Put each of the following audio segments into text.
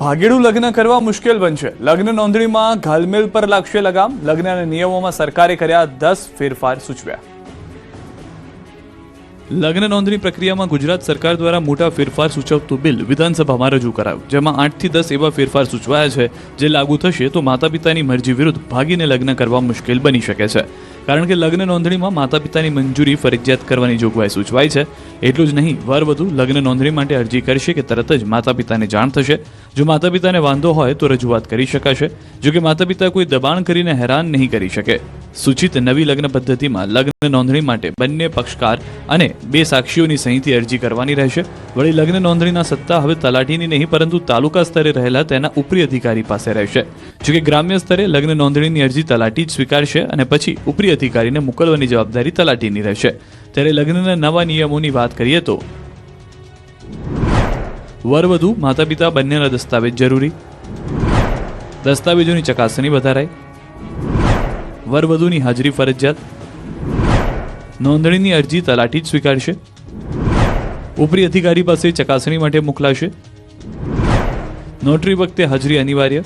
ભાગેડું લગ્ન કરવા મુશ્કેલ બનશે. લગ્ન નોંધણીમાં ઘાલમેલ પર લાગશે લગામ. લગ્નના નિયમોમાં સરકારે કર્યા 10 ફેરફાર સૂચવ્યા. લગ્ન નોંધણી પ્રક્રિયામાં ગુજરાત સરકાર દ્વારા મોટા ફેરફાર સૂચવતું બિલ વિધાનસભામાં રજૂ કરાયું, જેમાં 8 થી 10 એવા ફેરફાર સૂચવાયા છે જે લાગુ થશે તો માતા પિતાની મરજી વિરુદ્ધ ભાગીને લગ્ન કરવા મુશ્કેલ બની શકે છે. કારણ કે લગ્ન નોંધણીમાં માતા પિતાની મંજૂરી ફરજિયાત કરવાની જોગવાઈ સૂચવાઈ છે. એટલું જ નહીં, વરવધુ લગ્ન નોંધણી માટે અરજી કરશે કે તરત જ માતા પિતાને જાણ થશે. જો માતા પિતાને વાંધો હોય તો રજૂઆત કરી શકાશે. જો કે માતા પિતા કોઈ દબાણ કરીને હેરાન નહીં કરી શકે. સૂચિત નવી લગ્ન પદ્ધતિમાં લગ્ન નોંધણી માટે બંને પક્ષકાર અને 2 સાક્ષીઓની સહીથી અરજી કરવાની રહેશે. વળી લગ્ન નોંધણીના સત્તા હવે તલાટીની નહીં પરંતુ તાલુકા સ્તરે રહેલા તેના ઉપરી અધિકારી પાસે રહેશે. જો કે ગ્રામ્ય સ્તરે લગ્ન નોંધણીની અરજી તલાટી જ સ્વીકારશે અને પછી ઉપરી અધિકારીને મોકલવાની જવાબદારી તલાટીની રહેશે. ત્યારે લગ્નના નવા નિયમોની વાત કરીએ તો વરવધુ માતા પિતા બંનેના દસ્તાવેજ જરૂરી. દસ્તાવેજોની ચકાસણી વધારાઈ. વરવધુની હાજરી ફરજિયાત. નોંધણીની અરજી તલાટી જ સ્વીકારશે. ઉપરી અધિકારી પાસે ચકાસણી માટે મોકલાશે. નોટરી વખતે હાજરી અનિવાર્ય.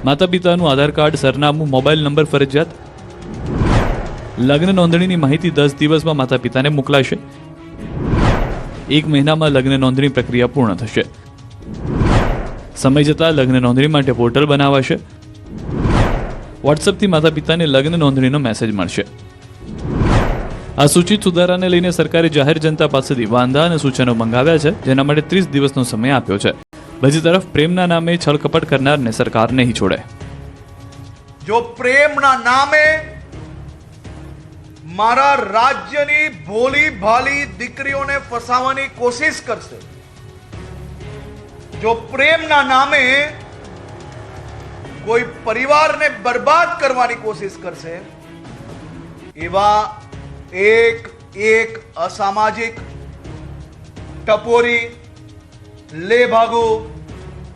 માતા પિતાનું આધાર કાર્ડ, સરનામું, મોબાઈલ નંબર ફરજિયાત. લગ્ન નોંધણીની માહિતી 10 દિવસમાં માતા પિતાને મોકલાશે. 1 મહિનામાં લગ્ન નોંધણી પ્રક્રિયા પૂર્ણ થશે. સમય જતાં લગ્ન નોંધણી માટે પોર્ટલ બનાવાશે. વોટ્સએપથી માતા પિતાને લગ્ન નોંધણીનો મેસેજ મળશે. આ સૂચિત સુધારાને લઈને સરકારે જાહેર જનતા પાસેથી વાંધા અને સૂચનો મંગાવ્યા છે, જેના માટે 30 દિવસનો સમય આપ્યો છે. બીજી તરફ પ્રેમના નામે છળકપટ કરનારને સરકાર નહીં છોડે. જો પ્રેમના નામે મારા રાજ્યની ભોલી ભાલી દીકરીઓને ફસાવવાની કોશિશ કરશે, જો પ્રેમના નામે કોઈ પરિવારને બરબાદ કરવાની કોશિશ કરશે, એવા એક અસામાજિક, ટપોરી, લેભાગુ,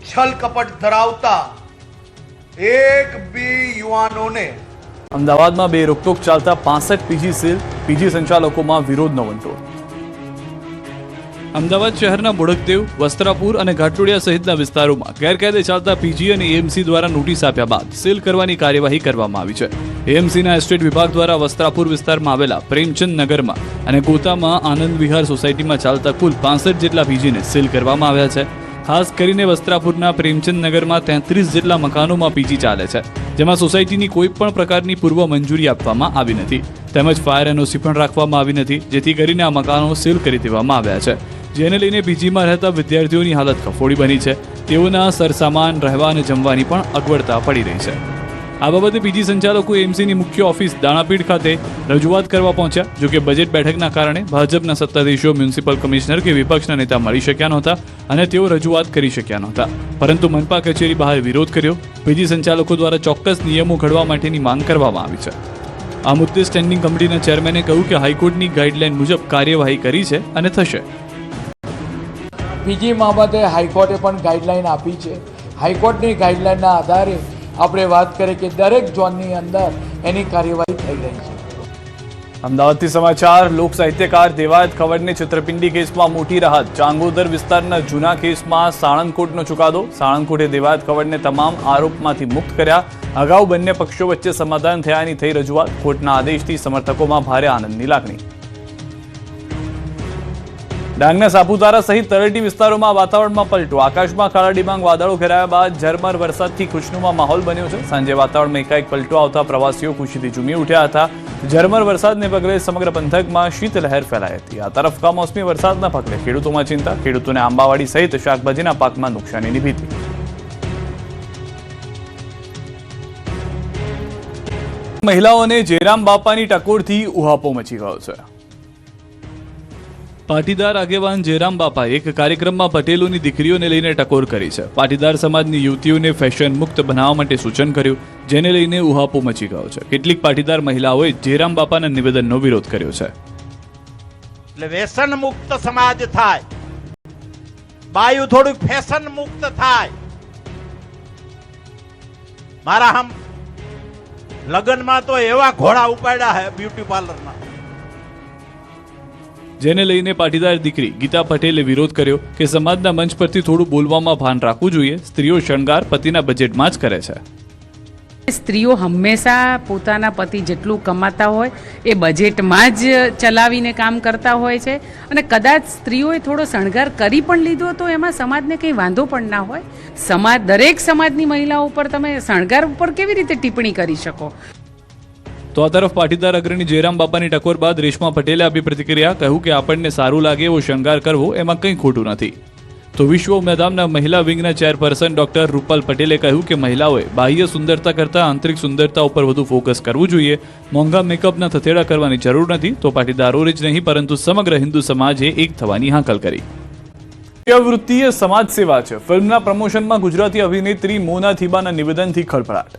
છલ કપટ ધરાવતા એક બી યુવાનોને અમદાવાદમાં 2 રોકટોક ચાલતા 65 પીજી સીલ. પીજી સંચાલકોમાં વિરોધનો વંટોળ. અમદાવાદ શહેરના બોડકદેવ, વસ્ત્રાપુર અને ઘાટલોડિયા સહિતના વિસ્તારોમાં ગેરકાયદે ચાલતા પીજી અને એએમસી દ્વારા નોટિસ આપ્યા બાદ સીલ કરવાની કાર્યવાહી કરવામાં આવી છે. એએમસીના એસ્ટેટ વિભાગ દ્વારા વસ્ત્રાપુર વિસ્તારમાં આવેલા પ્રેમચંદ નગરમાં અને ગોતામાં આનંદ વિહાર સોસાયટીમાં ચાલતા કુલ 65 જેટલા પીજીને સીલ કરવામાં આવ્યા છે. ખાસ કરીને વસ્ત્રાપુરના પ્રેમચંદ નગરમાં 33 જેટલા મકાનોમાં પીજી ચાલે છે, જેમાં સોસાયટીની કોઈ પણ પ્રકારની પૂર્વ મંજૂરી આપવામાં આવી નથી, તેમજ ફાયર એનઓસી પણ રાખવામાં આવી નથી, જેથી કરીને આ મકાનો સીલ કરી દેવામાં આવ્યા છે. જેને લઈને પીજીમાં રહેતા વિદ્યાર્થીઓની હાલત કફોડી બની છે. તેઓના સરસામાન, રહેવા અને જમવાની પણ અગવડતા પડી રહી છે. આ બાબતે પીજી સંચાલકો એએમસીની મુખ્ય ઓફિસ દાણાપીઠ ખાતે રજૂઆત કરવા પહોંચ્યા. જોકે બજેટ બેઠકના કારણે ભાજપના સત્તાધીશો, મ્યુનિસિપલ કમિશનર કે વિપક્ષના નેતા મળી શક્યા નહોતા અને તેઓ રજૂઆત કરી શક્યા નહોતા, પરંતુ મનપા કચેરી બહાર વિરોધ કર્યો. પીજી સંચાલકો દ્વારા ચોક્કસ નિયમો ઘડવા માટેની માંગ કરવામાં આવી છે. આ મુદ્દે સ્ટેન્ડિંગ કમિટીના ચેરમેને કહ્યું કે હાઈકોર્ટની ગાઈડલાઈન મુજબ કાર્યવાહી કરી છે અને થશે. પીજી બાબતે હાઈકોર્ટે પણ ગાઈડલાઈન આપી છે. હાઈકોર્ટની ગાઈડલાઈનના આધારે આપણે વાત કરીએ કે દરેક ઝોનની અંદર એની કાર્યવાહી થઈ રહી છે. અમદાવાદથી સમાચાર. લોક સાહિત્યકાર દેવાયત ખવડને છેતરપિંડી કેસમાં મોટી રાહત. ચાંગોદર વિસ્તારના જૂના કેસમાં સાણંદકોટનો ચુકાદો. સાણંદકોટે દેવાયત ખવડને તમામ આરોપમાંથી મુક્ત કર્યા. અગાઉ બંને પક્ષો વચ્ચે સમાધાન થયાની થઈ રજૂઆત. કોર્ટના આદેશથી સમર્થકોમાં ભારે આનંદની લાગણી. ડાંગના સાપુતારા સહિત તળેટી વિસ્તારોમાં વાતાવરણમાં પલટો. આકાશમાં કાળા ડિબાંગ વાદળો ઘેરાયા બાદ ઝરમર વરસાદથી ખુશનુમા માહોલ બન્યો છે. સાંજે વાતાવરણમાં એકાએક પલટો આવતા પ્રવાસીઓ ખુશીથી ઝૂમી ઉઠ્યા હતા. ઝરમર વરસાદને પગલે સમગ્ર પંથકમાં શીતલહેર ફેલાઈ હતી. આ તરફ કમોસમી વરસાદના પગલે ખેડૂતોમાં ચિંતા. ખેડૂતોને આંબાવાડી સહિત શાકભાજીના પાકમાં નુકસાનીની ભીતિ. મહિલાઓને જયરામ બાપાની ટકોરથી ઉહાપો મચી ગયો છે. પાટીદાર આગેવાન જયરામ બાપાએ એક કાર્યક્રમમાં પટેલોની દીકરીઓને લઈને ટકોર કરી છે. પાટીદાર સમાજની યુવતીઓને ફેશન મુક્ત બનાવવા માટે સૂચન કર્યું, જેને લઈને ઉહાપો મચી ગયો છે. કેટલીક પાટીદાર મહિલાઓએ જયરામ બાપાના નિવેદનનો વિરોધ કર્યો છે. એટલે વ્યસન મુક્ત સમાજ થાય, બાયુ થોડુંક ફેશન મુક્ત થાય. મારા હમ લગ્નમાં તો એવા ઘોડા ઉપાડ્યા હે બ્યુટી પાર્લરના. જેને લઈને પાટીદાર દીકરી ગીતા પટેલે વિરોધ કર્યો કે સમાજના મંચ પરથી થોડું બોલવામાં ભાન રાખવું જોઈએ. સ્ત્રીઓ શણગાર પતિના બજેટમાં જ કરે છે. સ્ત્રીઓ હંમેશા પોતાના પતિ જેટલું કમાતા હોય એ બજેટમાં જ ચલાવીને કામ કરતા હોય છે અને કદાચ સ્ત્રીઓએ થોડો શણગાર કરી પણ લીધો તો એમાં સમાજને કંઈ વાંધો પણ ના હોય. દરેક સમાજની મહિલાઓ ઉપર તમે શણગાર ઉપર કેવી રીતે ટિપ્પણી કરી શકો? તો આ તરફ પાટીદાર અગ્રણી જયરામ બાપાની ટકોર બાદ રેશમા પટેલે આપી પ્રતિક્રિયા. કહ્યું કે આપણને સારું લાગે એવો શણગાર કરવો એમાં કંઈ ખોટું નથી. તો વિશ્વ ઉમિયાધામના મહિલા વિંગના ચેરપર્સન ડોક્ટર રૂપલ પટેલે કહ્યું કે મહિલાઓએ બાહ્ય સુંદરતા કરતાં આંતરિક સુંદરતા ઉપર વધુ ફોકસ કરવું જોઈએ. મોંઘા મેકઅપના થથેડા કરવાની જરૂર નથી. તો પાટીદારોએ જ નહીં પરંતુ સમગ્ર હિન્દુ સમાજે એક થવાની હાકલ કરી. વૃત્તિએ સમાજ સેવા છે. ફિલ્મના પ્રમોશનમાં ગુજરાતી અભિનેત્રી મોના થીબાના નિવેદનથી ખળભળાટ.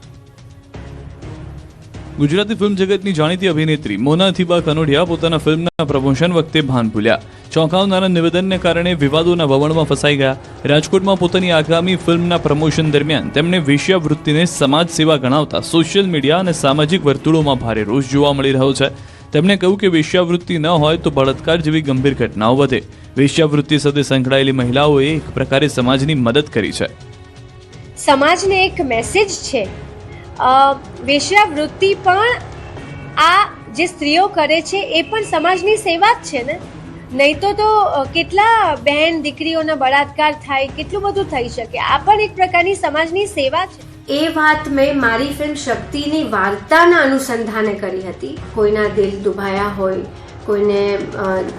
ગુજરાતી ફિલ્મ જગતની જાણીતી અભિનેત્રી મોના થીબા કનોડિયા પોતાના ફિલ્મના પ્રમોશન વખતે ભાન ભૂલ્યા. ચોંકાવનારા નિવેદનને કારણે વિવાદોના વમળમાં ફસાઈ ગયા. રાજકોટમાં પોતાની આગામી ફિલ્મના પ્રમોશન દરમિયાન તેમણે વેશ્યાવૃત્તિને સમાજ સેવા ગણાવતા સોશિયલ મીડિયા અને સામાજિક વર્તુળોમાં ભારે રોષ જોવા મળી રહ્યો છે. તેમણે કહ્યું કે વેશ્યાવૃત્તિ ન હોય તો બળાત્કાર જેવી ગંભીર ઘટનાઓ વધે. વેશ્યાવૃત્તિ સાથે સંકળાયેલી મહિલાઓએ એક પ્રકારે સમાજની મદદ કરી છે. સમાજને એક મેસેજ છે. વેશ્યાવૃત્તિ પણ આ જે સ્ત્રીઓ કરે છે એ પણ સમાજની સેવા જ છે ને. નહીં તો કેટલા બહેન દીકરીઓના બળાત્કાર થાય, કેટલું બધું થઈ શકે. આ પણ એક પ્રકારની સમાજની સેવા છે. એ વાત મેં મારી ફિલ્મ શક્તિની વાર્તાના અનુસંધાને કરી હતી. કોઈના દિલ દુભાયા હોય,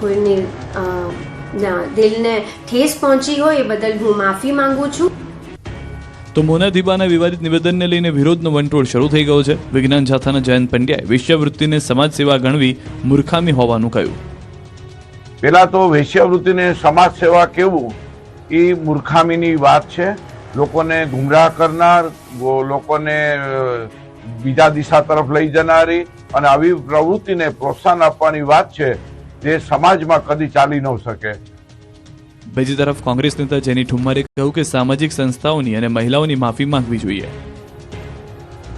કોઈની દિલને ઠેસ પહોંચી હોય એ બદલ હું માફી માંગુ છું. તો મોના થીબાના વિવાદિત નિવેદનને લઈને વિરોધનો વંટોળ શરૂ થઈ ગયો છે. વિજ્ઞાન જાથાના જયંત પંડ્યાએ વેશ્યાવૃત્તિને સમાજ સેવા ગણવી મૂર્ખામી હોવાનું કહ્યું. પેલા તો વેશ્યાવૃત્તિને સમાજ સેવા કેવું એ મૂર્ખામીની વાત છે. લોકોને ગુમરાહ કરનાર, લોકોને બીજા દિશા તરફ લઈ જનારી અને આવી પ્રવૃત્તિને પ્રોત્સાહન આપવાની વાત છે જે સમાજમાં કદી ચાલી ન શકે. બીજી તરફ કોંગ્રેસ નેતા જેની ઠુમ્મરે કહ્યું કે સામાજિક સંસ્થાઓની અને મહિલાઓની માફી માંગવી જોઈએ.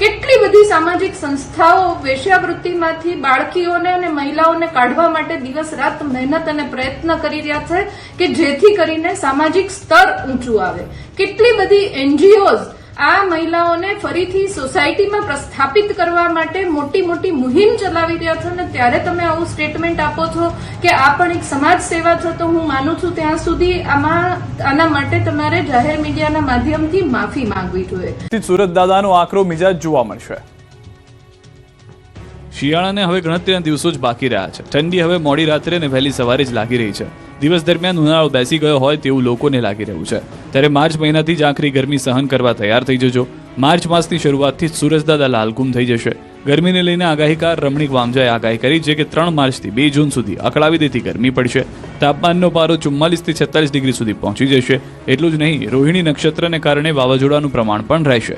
કેટલી બધી સામાજિક સંસ્થાઓ વેશ્યાવૃત્તિમાંથી બાળકીઓને અને મહિલાઓને કાઢવા માટે દિવસ રાત મહેનત અને પ્રયત્ન કરી રહ્યા છે કે જેથી કરીને સામાજિક સ્તર ઊંચું આવે. કેટલી બધી એનજીઓઝ આ મહિલાઓને ફરીથી સોસાયટીમાં પ્રસ્થાપિત કરવા માટે મોટી મોટી મુહિમ ચલાવી રહ્યા છો ને ત્યારે તમે આવું સ્ટેટમેન્ટ આપો છો કે આ પણ એક સમાજ સેવા છે. તો હું માનું છું ત્યાં સુધી આના માટે તમારે જાહેર મીડિયાના માધ્યમથી માફી માંગવી જોઈએ. સુરત દાદાનો આકરો મિજાજ જોવા મળશે. શિયાળાને હવે ગણતરીના દિવસો જ બાકી રહ્યા છે. ઠંડી હવે મોડી રાત્રે અને વહેલી સવારે જ લાગી રહી છે. દિવસ દરમિયાન ઉનાળો બેસી ગયો હોય તેવું લોકોને લાગી રહ્યું છે. ત્યારે માર્ચ મહિનાથી જ આખરી ગરમી સહન કરવા તૈયાર થઈ જજો. માર્ચ માસની શરૂઆતથી જ સૂરજદાદા લાલઘુમ થઈ જશે. ગરમીને લઈને આગાહીકાર રમણીક વામજાએ આગાહી કરી છે કે 3 માર્ચથી 2 જૂન સુધી અકળાવી દેતી ગરમી પડશે. તાપમાનનો પારો 44 થી 46 ડિગ્રી સુધી પહોંચી જશે. એટલું જ નહીં, રોહિણી નક્ષત્રને કારણે વાવાઝોડાનું પ્રમાણ પણ રહેશે.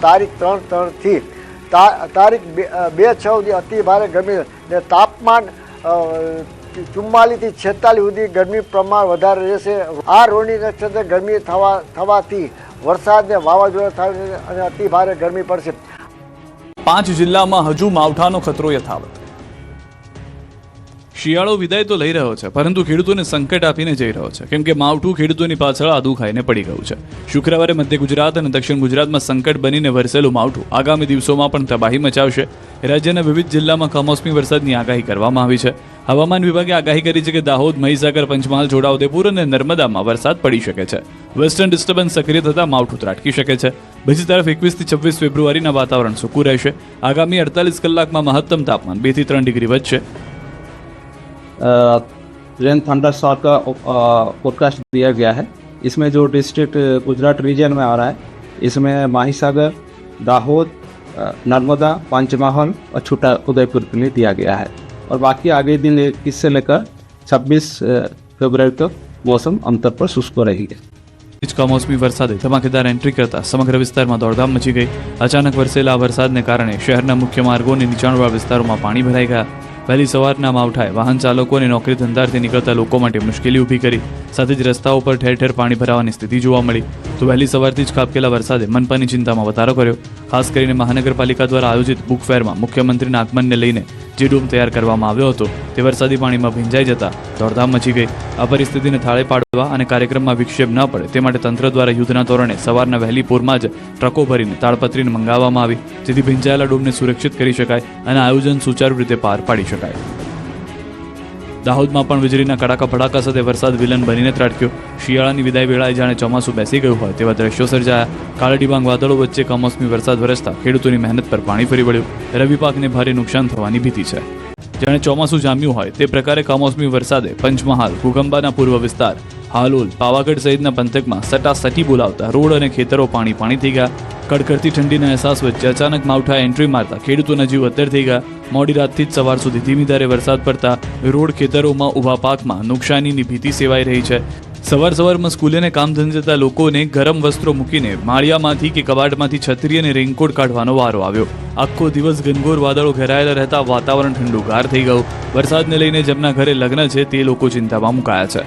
તારીખ 3 થી તારીખ 2-6 સુધી અતિ ભારે ગરમી ને તાપમાન 44 થી 46 સુધી ગરમી પ્રમાણ વધારે રહેશે. આ રોહિણી નક્ષત્ર ગરમી થવાથી વરસાદ ને વાવાઝોડા થાય અને અતિ ભારે ગરમી પડશે. 5 જિલ્લામાં હજુ માવઠાનો ખતરો યથાવત. શિયાળો વિદાય તો લઈ રહ્યો છે પરંતુ ખેડૂતોને સંકટ આપીને જઈ રહ્યો છે. કેમ કે માવઠું ખેડૂતોની પાછળ આદુ ખાઈને પડી ગયું છે. શુક્રવારે મધ્ય ગુજરાત અને દક્ષિણ ગુજરાતમાં સંકટ બનીને વરસેલું માવઠું આગામી દિવસોમાં પણ તબાહી મચાવશે. રાજ્યના વિવિધ જિલ્લામાં કમોસમી વરસાદની આગાહી કરવામાં આવી છે. હવામાન વિભાગે આગાહી કરી છે કે દાહોદ, મહીસાગર, પંચમહાલ, છોટાઉદેપુર અને નર્મદામાં વરસાદ પડી શકે છે. વેસ્ટર્ન ડિસ્ટર્બન્સ સક્રિય થતાં માવઠું ત્રાટકી શકે છે. બીજી તરફ 21 થી 26 ફેબ્રુઆરીના વાતાવરણ સૂકું રહેશે. આગામી 48 કલાકમાં મહત્તમ તાપમાન 2 થી 3 ડિગ્રી વધશે. रेन थंडरस्टॉर्म का फोरकास्ट दिया गया है. इसमें जो डिस्ट्रिक्ट गुजरात रीजन में आ रहा है इसमें माहीसागर, दाहोद, नर्मदा, पंचमहल और छोटा उदयपुर के लिए दिया गया है. और बाकी आगे दिन 21 से लेकर 26 फरवरी तक मौसम आमतौर पर शुष्क रहेगी. કમોસમી વરસાદે ધમાકેદાર એન્ટ્રી કરતા સમગ્ર વિસ્તારમાં દોડધામ મચી ગઈ. અચાનક વરસેલા વરસાદને કારણે શહેરના મુખ્ય માર્ગો અને નીચાણવાળા વિસ્તારોમાં પાણી ભરાઈ ગયા. વહેલી સવારના માવઠાએ વાહન ચાલકો અને નોકરી ધંધાથી નીકળતા લોકો માટે મુશ્કેલી ઊભી કરી. સાથે જ રસ્તાઓ પર ઠેર ઠેર પાણી ભરાવાની સ્થિતિ જોવા મળી. તો વહેલી સવારથી જ ખાબકેલા વરસાદે મનપાની ચિંતામાં વધારો કર્યો. ખાસ કરીને મહાનગરપાલિકા દ્વારા આયોજિત બુક ફેરમાં મુખ્યમંત્રીના આગમનને લઈને જે ડોમ તૈયાર કરવામાં આવ્યો હતો તે વરસાદી પાણીમાં ભીંજાઈ જતા દોડધામ મચી ગઈ. આ પરિસ્થિતિને થાળે પાડવા અને કાર્યક્રમમાં વિક્ષેપ ન પડે તે માટે તંત્ર દ્વારા યુદ્ધના ધોરણે સવારના વહેલી પૂરમાં જ ટ્રકો ભરીને તાળપત્રીને મંગાવવામાં આવી, જેથી ભીંજાયેલા ડોમને સુરક્ષિત કરી શકાય અને આયોજન સુચારુ રીતે પાર પાડી શકાય. દાહોદમાં પણ વીજળીના કડાકા ભડાકા સાથે વરસાદ વિલન બનીને ત્રાટક્યો. શિયાળાની વિદાય વેળાએ જાણે ચોમાસું બેસી ગયું હોય તેવા દ્રશ્યો સર્જાયા. કાળા ડિબાંગ વાદળો વચ્ચે કમોસમી વરસાદ વરસતા ખેડૂતોની મહેનત પર પાણી ફરી વળ્યું. રવિ પાકને ભારે નુકસાન થવાની ભીતિ છે. જાણે ચોમાસું જામ્યું હોય તે પ્રકારે કમોસમી વરસાદે પંચમહાલ, ઘુગંબાના પૂર્વ વિસ્તાર, હાલોલ, પાવાગઢ સહિતના પંથકમાં સટાસટી બોલાવતા રોડ અને ખેતરો પાણી થઈ ગયા. કડકડતી ઠંડીના અહેસાસ વચ્ચે અચાનક માવઠા એન્ટ્રી મારતા ખેડૂતોના જીવ અદ્ધર થઈ ગયા. મોડી રાતથી જ સવાર સુધી ધીમી ધારે વરસાદ પડતા રોડ, ખેતરોમાં ઊભા પાકમાં નુકસાનીની ભીતિ સેવાઈ રહી છે. સવારમાં સ્કૂલે ને કામ ધંધે જતા લોકોને ગરમ વસ્ત્રો મૂકીને માળિયામાંથી કે કબાટમાંથી છત્રી અને રેઇનકોટ કાઢવાનો વારો આવ્યો. આખો દિવસ ઘનઘોર વાદળો ઘેરાયેલા રહેતા વાતાવરણ ઠંડુગાર થઈ ગયું. વરસાદને લઈને જેમના ઘરે લગ્ન છે તે લોકો ચિંતામાં મુકાયા છે.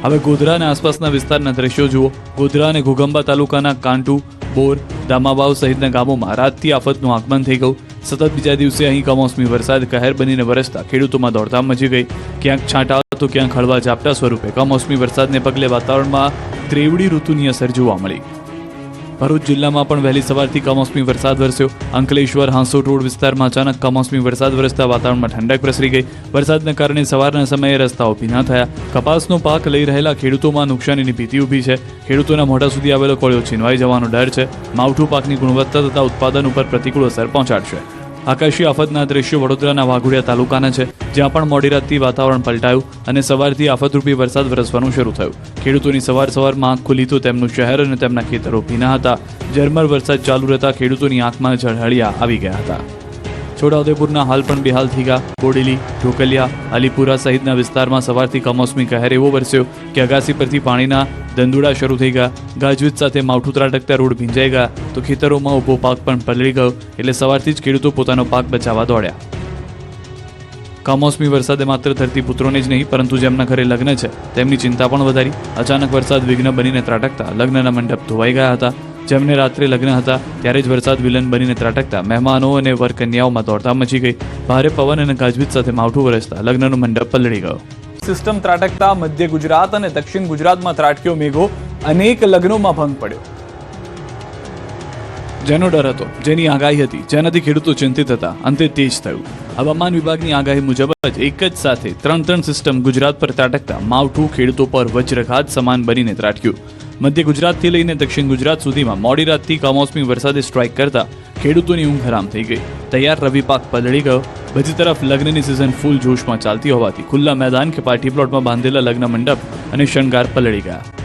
હવે ગોધરા અને આસપાસના વિસ્તારના દ્રશ્યો જુઓ. ગોધરા અને ઘુગંબા તાલુકાના કાંટુ, બોર, દામાબાવ સહિતના ગામોમાં રાતથી આફતનું આગમન થઈ ગયું. સતત બીજા દિવસે અહીં કમોસમી વરસાદ કહેર બનીને વરસતા ખેડૂતોમાં દોડધામ મચી ગઈ. ક્યાંક છાંટા તો ક્યાંક હળવા ઝાપટા સ્વરૂપે કમોસમી વરસાદને પગલે વાતાવરણમાં ત્રેવડી ઋતુની અસર જોવા મળી. ભરૂચ જિલ્લામાં પણ વહેલી સવારથી કમોસમી વરસાદ વરસ્યો. અંકલેશ્વર, હાંસોટ રોડ વિસ્તારમાં અચાનક કમોસમી વરસાદ વરસતા વાતાવરણમાં ઠંડક પ્રસરી ગઈ. વરસાદના કારણે સવારના સમયે રસ્તાઓ ભીના થયા. કપાસનો પાક લઈ રહેલા ખેડૂતોમાં નુકસાનીની ભીતિ ઊભી છે. ખેડૂતોના મોઢા સુધી આવેલો કોળિયો છીનવાઈ જવાનો ડર છે. માવઠું પાકની ગુણવત્તા તથા ઉત્પાદન ઉપર પ્રતિકૂળ અસર પહોંચાડશે. આકાશી આફતના દ્રશ્યો વડોદરાના વાઘોડિયા તાલુકાના છે, જ્યાં પણ મોડી રાતથી વાતાવરણ પલટાયું અને સવારથી આફતરૂપી વરસાદ વરસવાનું શરૂ થયું. ખેડૂતોની સવારમાં આંખ ખુલી તો તેમનું શહેર અને તેમના ખેતરો ભીના હતા. ઝરમર વરસાદ ચાલુ રહેતા ખેડૂતોની આંખમાં ઝળહળિયા આવી ગયા હતા. છોટાઉદેપુરના હાલ પણ બેહાલ થઈ ગયા. બોડેલી, ઢોકલિયા, અલીપુરા સહિતના વિસ્તારમાં સવારથી કમોસમી કહેર એવો વરસ્યો કે અગાસી પરથી પાણીના દંદુડા શરૂ થઈ ગયા. ગાજવીજ સાથે માવઠું ત્રાટકતા રોડ ભીંજાઈ ગયા તો ખેતરોમાં ઊભો પાક પણ પલળી ગયો. એટલે સવારથી જ ખેડૂતો પોતાનો પાક બચાવવા દોડ્યા. કમોસમી વરસાદે માત્ર ધરતીપુત્રોને જ નહીં પરંતુ જેમના ઘરે લગ્ન છે તેમની ચિંતા પણ વધારી. અચાનક વરસાદ વિઘ્ન બનીને ત્રાટકતા લગ્નના મંડપ ધોવાઈ ગયા હતા. જેમને રાત્રે લગ્ન હતા ત્યારે જ વરસાદ વિલન બનીને ત્રાટકતા મહેમાનો અને વરકન્યાઓમાં દોડધામ મચી ગઈ. ભારે પવન અને ગાજવીજ સાથે માવઠું વરસતા લગ્નનો મંડપ પલળી ગયો. સિસ્ટમ ત્રાટકતા મધ્ય ગુજરાત અને દક્ષિણ ગુજરાતમાં ત્રાટક્યો મેઘો. અનેક લગ્નોમાં ભંગ પડ્યો. જેનો ડર હતો, જેની આગાહી હતી, જેનાથી ખેડૂતો ચિંતિત હતા, અંતે તે જ થયું. હવામાન વિભાગની આગાહી મુજબ જ એક જ સાથે ત્રણ સિસ્ટમ ગુજરાત પર ત્રાટકતા માવઠું ખેડૂતો પર વજ્રઘાત સમાન બનીને ત્રાટક્યું. મધ્ય ગુજરાતથી લઈને દક્ષિણ ગુજરાત સુધીમાં મોડી રાતથી કમોસમી વરસાદે સ્ટ્રાઇક કરતા ખેડૂતોની ઊંઘ હરામ થઈ ગઈ. તૈયાર રવિ પાક પલળી ગયો. બીજી તરફ લગ્નની સિઝન ફૂલ જોશમાં ચાલતી હોવાથી ખુલ્લા મેદાન કે પાર્ટી પ્લોટમાં બાંધેલા લગ્ન મંડપ અને શણગાર પલળી ગયા.